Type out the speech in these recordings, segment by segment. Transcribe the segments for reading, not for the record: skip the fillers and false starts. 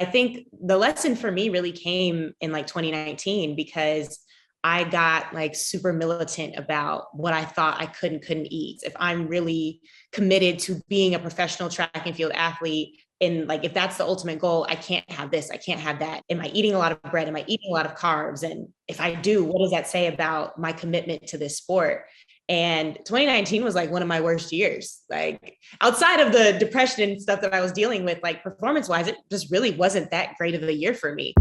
I think the lesson for me really came in like 2019 because I got like super militant about what I thought I couldn't eat. If I'm really committed to being a professional track and field athlete, and like if that's the ultimate goal, I can't have this, I can't have that. Am I eating a lot of bread? Am I eating a lot of carbs? And if I do, what does that say about my commitment to this sport? And 2019 was like one of my worst years. Like outside of the depression and stuff that I was dealing with, like performance wise, it just really wasn't that great of a year for me.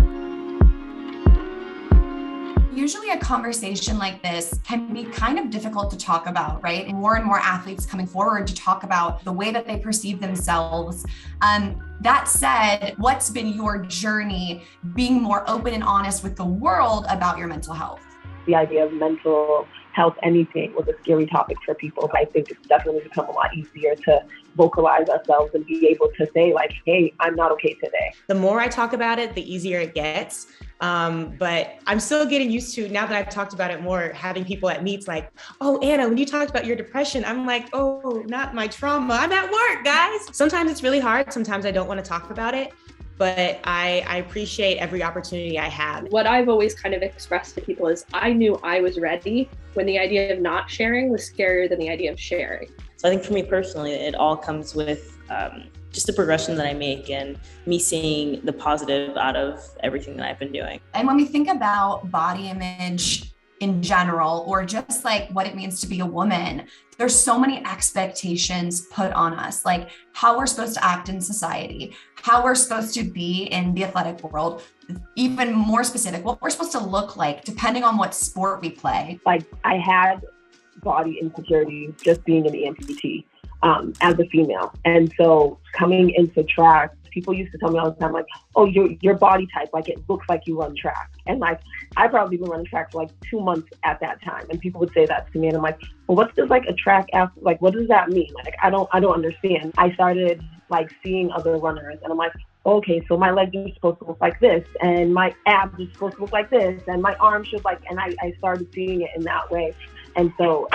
Usually a conversation like this can be kind of difficult to talk about, right? More and more athletes coming forward to talk about the way that they perceive themselves. That said, what's been your journey being more open and honest with the world about your mental health? The idea of mental health, anything, was a scary topic for people. But I think it's definitely become a lot easier to vocalize ourselves and be able to say like, hey, I'm not okay today. The more I talk about it, the easier it gets. But I'm still getting used to, now that I've talked about it more, having people at meets like, oh, Anna, when you talked about your depression, I'm like, oh, not my trauma. I'm at work, guys. Sometimes it's really hard. Sometimes I don't want to talk about it. But I appreciate every opportunity I have. What I've always kind of expressed to people is I knew I was ready when the idea of not sharing was scarier than the idea of sharing. So I think for me personally, it all comes with just the progression that I make and me seeing the positive out of everything that I've been doing. And when we think about body image in general, or just like what it means to be a woman, there's so many expectations put on us, like how we're supposed to act in society, how we're supposed to be in the athletic world, even more specific, what we're supposed to look like depending on what sport we play. Like I had body insecurity just being an amputee as a female. And so coming into track, people used to tell me all the time, like, oh, your body type, like it looks like you run track. And like, I've probably been running track for like 2 months at that time. And people would say that to me. And I'm like, well, what's this like a track athlete? Like, what does that mean? Like, I don't understand. I started like seeing other runners and I'm like, okay, so my legs are supposed to look like this and my abs are supposed to look like this and my arms should like, and I started seeing it in that way. And so,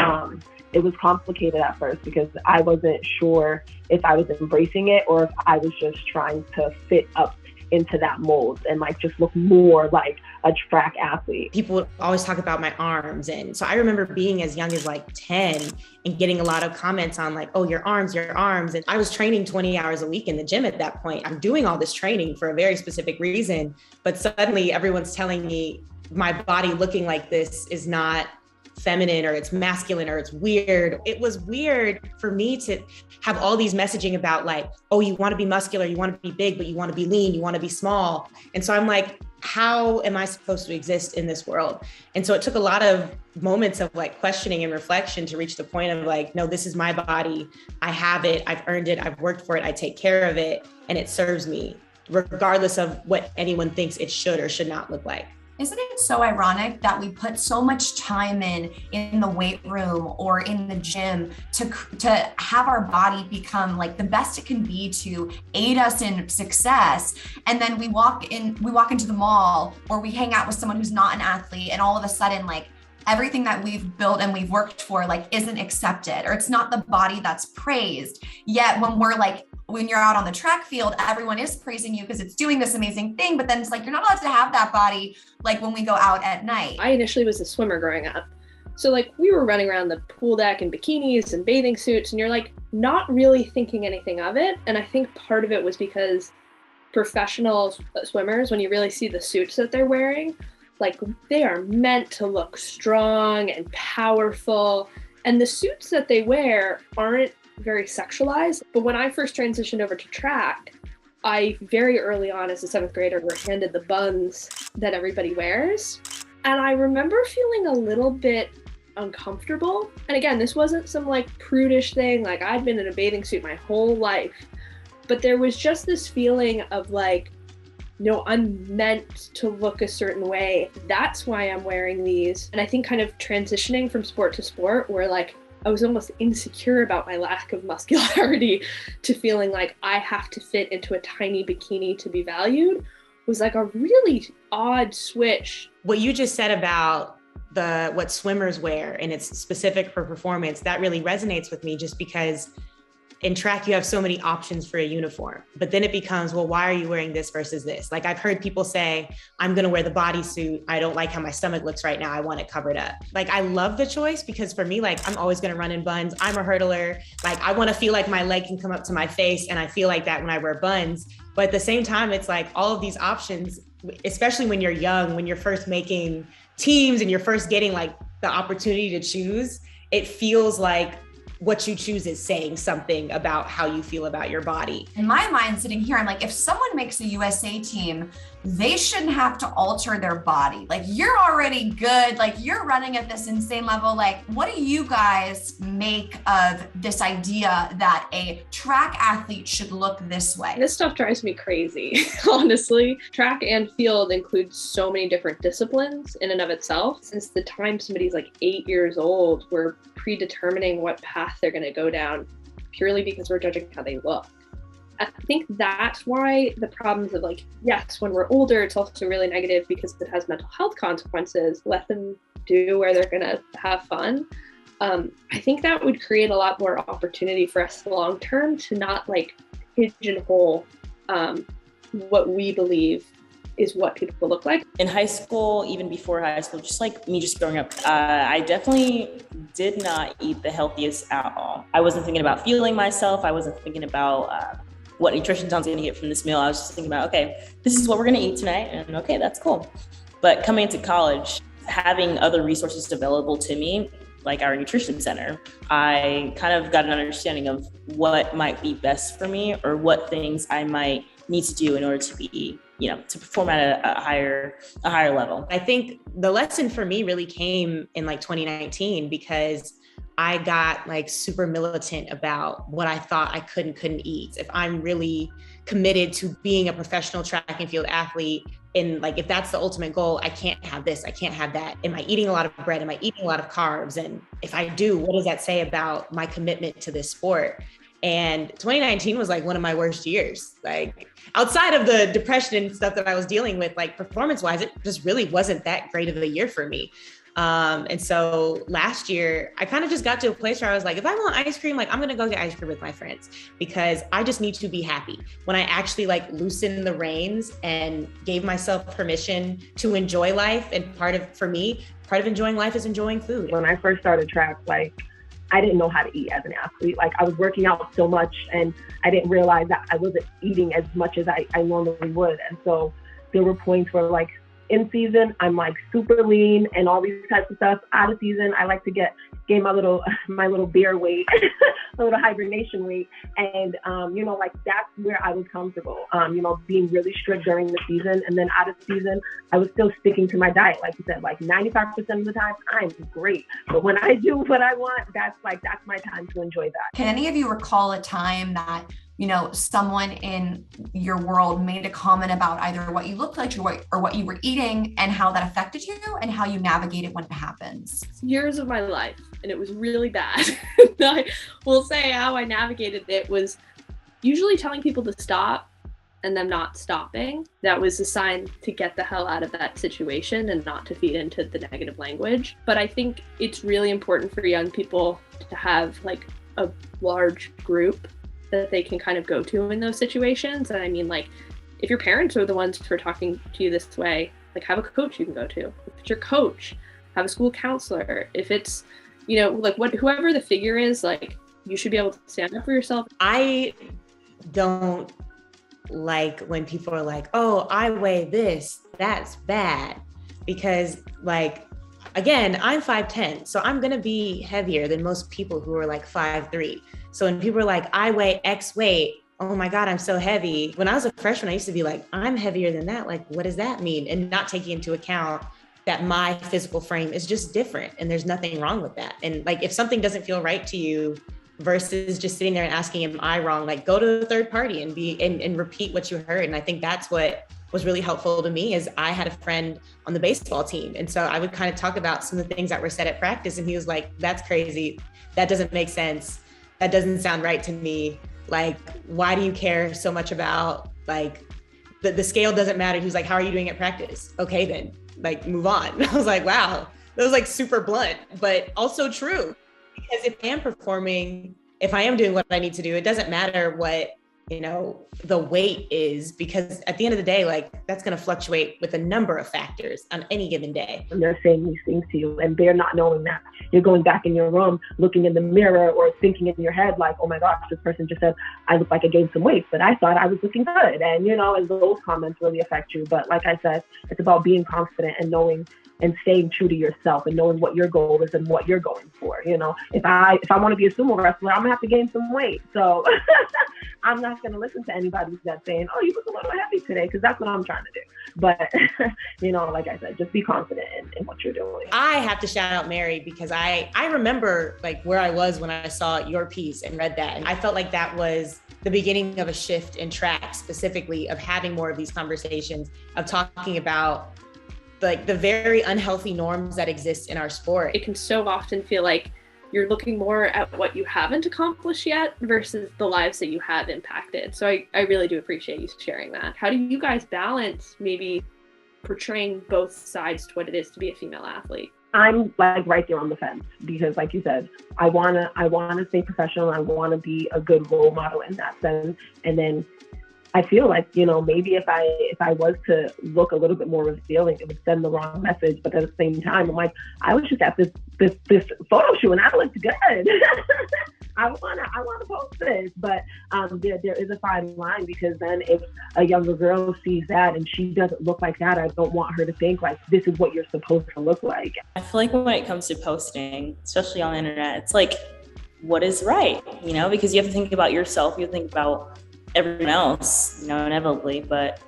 it was complicated at first because I wasn't sure if I was embracing it or if I was just trying to fit up into that mold and like just look more like a track athlete. People would always talk about my arms. And so I remember being as young as like 10 and getting a lot of comments on like, oh, your arms. And I was training 20 hours a week in the gym at that point. I'm doing all this training for a very specific reason, but suddenly everyone's telling me my body looking like this is not feminine or it's masculine or it's weird. It was weird for me to have all these messaging about like, oh, you want to be muscular, you want to be big, but you want to be lean, you want to be small. And so I'm like, how am I supposed to exist in this world? And so it took a lot of moments of like questioning and reflection to reach the point of like, no, this is my body. I have it. I've earned it. I've worked for it. I take care of it and it serves me regardless of what anyone thinks it should or should not look like. Isn't it so ironic that we put so much time in the weight room or in the gym to have our body become like the best it can be to aid us in success, and then we walk into the mall or we hang out with someone who's not an athlete, and all of a sudden like everything that we've built and we've worked for like isn't accepted, or it's not the body that's praised. Yet when you're out on the track field, everyone is praising you because it's doing this amazing thing, but then it's like, you're not allowed to have that body like when we go out at night. I initially was a swimmer growing up. So like we were running around the pool deck in bikinis and bathing suits and you're like not really thinking anything of it. And I think part of it was because professional swimmers, when you really see the suits that they're wearing, like they are meant to look strong and powerful. And the suits that they wear aren't very sexualized. But when I first transitioned over to track, I very early on as a 7th grader were handed the buns that everybody wears. And I remember feeling a little bit uncomfortable. And again, this wasn't some like prudish thing, like I'd been in a bathing suit my whole life. But there was just this feeling of like, no, I'm meant to look a certain way. That's why I'm wearing these. And I think kind of transitioning from sport to sport where like I was almost insecure about my lack of muscularity to feeling like I have to fit into a tiny bikini to be valued was like a really odd switch. What you just said about what swimmers wear and it's specific for performance, that really resonates with me just because in track, you have so many options for a uniform, but then it becomes, well, why are you wearing this versus this? Like I've heard people say, I'm going to wear the bodysuit. I don't like how my stomach looks right now. I want it covered up. Like I love the choice because for me, like I'm always going to run in buns. I'm a hurdler. Like I want to feel like my leg can come up to my face. And I feel like that when I wear buns. But at the same time, it's like all of these options, especially when you're young, when you're first making teams and you're first getting like the opportunity to choose, it feels like what you choose is saying something about how you feel about your body. In my mind, sitting here, I'm like, if someone makes a USA team, they shouldn't have to alter their body. Like you're already good. Like you're running at this insane level. Like, what do you guys make of this idea that a track athlete should look this way? This stuff drives me crazy, honestly. Track and field includes so many different disciplines in and of itself. Since the time somebody's like 8 years old, we're predetermining what path they're going to go down purely because we're judging how they look. I think that's why the problems of like, yes, when we're older, it's also really negative because it has mental health consequences. Let them do where they're going to have fun. I think that would create a lot more opportunity for us long term to not like pigeonhole what we believe is what people look like. In high school, even before high school, just like me just growing up, I definitely did not eat the healthiest at all. I wasn't thinking about fueling myself. I wasn't thinking about what nutrition I was going to get from this meal. I was just thinking about, okay, this is what we're going to eat tonight. And okay, that's cool. But coming into college, having other resources available to me, like our nutrition center, I kind of got an understanding of what might be best for me or what things I might need to do in order to be, to perform at a higher level. I think the lesson for me really came in like 2019 because I got like super militant about what I thought I couldn't eat. If I'm really committed to being a professional track and field athlete, and like, if that's the ultimate goal, I can't have this, I can't have that. Am I eating a lot of bread? Am I eating a lot of carbs? And if I do, what does that say about my commitment to this sport? And 2019 was like one of my worst years. Like outside of the depression and stuff that I was dealing with, like performance-wise, it just really wasn't that great of a year for me. And so last year, I kind of just got to a place where I was like, if I want ice cream, like I'm going to go get ice cream with my friends because I just need to be happy. When I actually like loosened the reins and gave myself permission to enjoy life. And for me, part of enjoying life is enjoying food. When I first started track, like I didn't know how to eat as an athlete. Like I was working out so much and I didn't realize that I wasn't eating as much as I normally would. And so there were points where like, in season, I'm like super lean and all these types of stuff. Out of season, I like to gain my little bear weight, a little hibernation weight. And, like that's where I was comfortable, being really strict during the season. And then out of season, I was still sticking to my diet. Like you said, like 95% of the time, I'm great. But when I do what I want, that's my time to enjoy that. Can any of you recall a time that someone in your world made a comment about either what you looked like or what you were eating and how that affected you and how you navigate it when it happens? Years of my life, and it was really bad. I will say how I navigated it was usually telling people to stop and them not stopping. That was a sign to get the hell out of that situation and not to feed into the negative language. But I think it's really important for young people to have like a large group that they can kind of go to in those situations. And I mean, like, if your parents are the ones who are talking to you this way, like have a coach you can go to. If it's your coach, have a school counselor. If it's, whoever the figure is, like you should be able to stand up for yourself. I don't like when people are like, oh, I weigh this, that's bad. Because like, again, I'm 5'10", so I'm gonna be heavier than most people who are like 5'3". So when people are like, I weigh X weight, oh my God, I'm so heavy. When I was a freshman, I used to be like, I'm heavier than that. Like, what does that mean? And not taking into account that my physical frame is just different and there's nothing wrong with that. And like, if something doesn't feel right to you versus just sitting there and asking, am I wrong? Like go to a third party and repeat what you heard. And I think that's what was really helpful to me is I had a friend on the baseball team. And so I would kind of talk about some of the things that were said at practice. And he was like, that's crazy. That doesn't make sense. That doesn't sound right to me. Like, why do you care so much about like the scale doesn't matter. He was like, how are you doing at practice? Okay, then like move on. I was like, wow, that was like super blunt, but also true. Because if I am performing if I am doing what I need to do, it doesn't matter what, you know, the weight is, because at the end of the day, like, that's going to fluctuate with a number of factors on any given day. And they're saying these things to you, and they're not knowing that you're going back in your room, looking in the mirror, or thinking in your head, like, oh my gosh, this person just said I look like I gained some weight, but I thought I was looking good. And, you know, and those comments really affect you. But like I said, it's about being confident and knowing and staying true to yourself and knowing what your goal is and what you're going for. You know, if I want to be a sumo wrestler, I'm gonna have to gain some weight. So I'm not gonna listen to anybody that's saying, oh, you look a little heavy today, because that's what I'm trying to do. But you know, like I said, just be confident in what you're doing. I have to shout out Mary, because I remember like where I was when I saw your piece and read that. And I felt like that was the beginning of a shift in track, specifically of having more of these conversations, of talking about like the very unhealthy norms that exist in our sport. It can so often feel like you're looking more at what you haven't accomplished yet versus the lives that you have impacted. So I really do appreciate you sharing that. How do you guys balance maybe portraying both sides to what it is to be a female athlete? I'm like right there on the fence, because like you said, I wanna stay professional. I wanna be a good role model in that sense. And then I feel like, you know, maybe if I was to look a little bit more revealing, it would send the wrong message. But at the same time, I'm like, I was just at this photo shoot and I looked good. I wanna post this. But there is a fine line, because then if a younger girl sees that and she doesn't look like that, I don't want her to think like this is what you're supposed to look like. I feel like when it comes to posting, especially on the internet, it's like, what is right? You know, because you have to think about yourself, you have to think about everyone else, you know, inevitably, but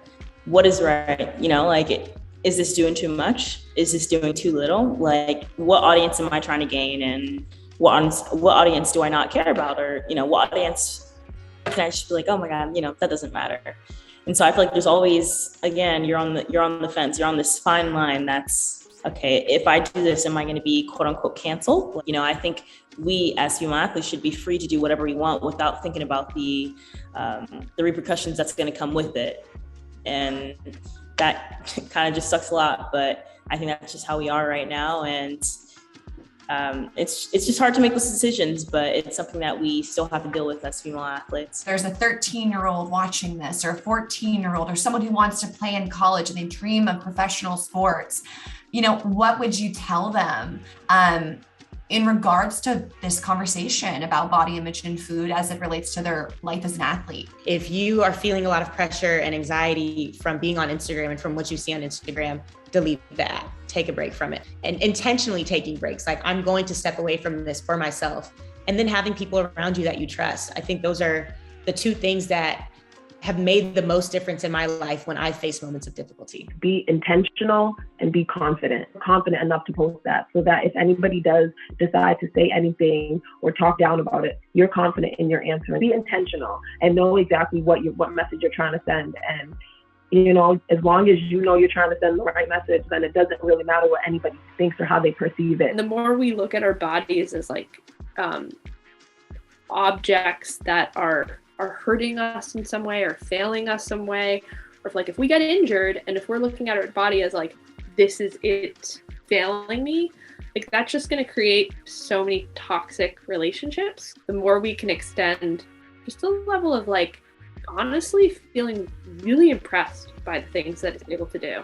what is right? You know, like, is this doing too much? Is this doing too little? Like, what audience am I trying to gain, and what audience do I not care about? Or, you know, what audience can I just be like, oh my God, you know, that doesn't matter. And so I feel like there's always, again, you're on the fence, you're on this fine line that's, okay, if I do this, am I going to be quote unquote canceled? You know, I think we as female athletes should be free to do whatever we want without thinking about the repercussions that's going to come with it. And that kind of just sucks a lot, but I think that's just how we are right now. And it's just hard to make those decisions, but it's something that we still have to deal with as female athletes. There's a 13-year-old watching this, or a 14-year-old, or someone who wants to play in college and they dream of professional sports. You know, what would you tell them in regards to this conversation about body image and food as it relates to their life as an athlete? If you are feeling a lot of pressure and anxiety from being on Instagram and from what you see on Instagram, delete that, take a break from it, and intentionally taking breaks. Like, I'm going to step away from this for myself, and then having people around you that you trust. I think those are the two things that have made the most difference in my life when I face moments of difficulty. Be intentional and be confident enough to post that, so that if anybody does decide to say anything or talk down about it, you're confident in your answer. Be intentional and know exactly what message you're trying to send. And, you know, as long as you know you're trying to send the right message, then it doesn't really matter what anybody thinks or how they perceive it. The more we look at our bodies as like objects that are hurting us in some way or failing us some way, or if we get injured and if we're looking at our body as like, this is it failing me, like, that's just going to create so many toxic relationships. The more we can extend just a level of like, honestly feeling really impressed by the things that it's able to do.